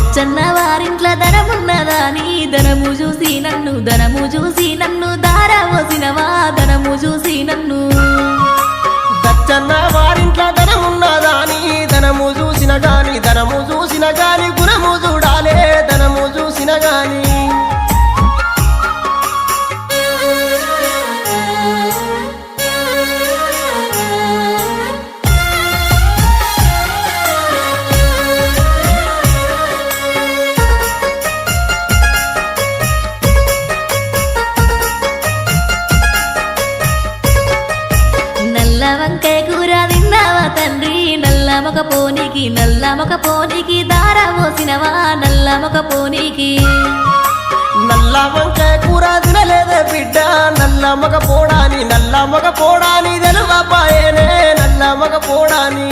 దచ్చన్న వారింట్ల ధనమున్నదాని ధనము చూసి నన్ను దారవోసినవా ధనము చూసి నన్ను దచ్చన్న వారింట్ల ధనమున్నదాని ధనము చూసిన గాని గుణము చూడాలే ధనము చూసిన గాని నల్ల వంకాయ కూర తిన్నావా తండ్రి నల్ల మొక పోనీకి దారవోసినవా నల్ల మొక పోనీకి నల్ల వంకాయ కూర తినలేదే బిడ్డ నల్ల మగ పోడాని తెలువపాయనే నల్ల మగ పోడాని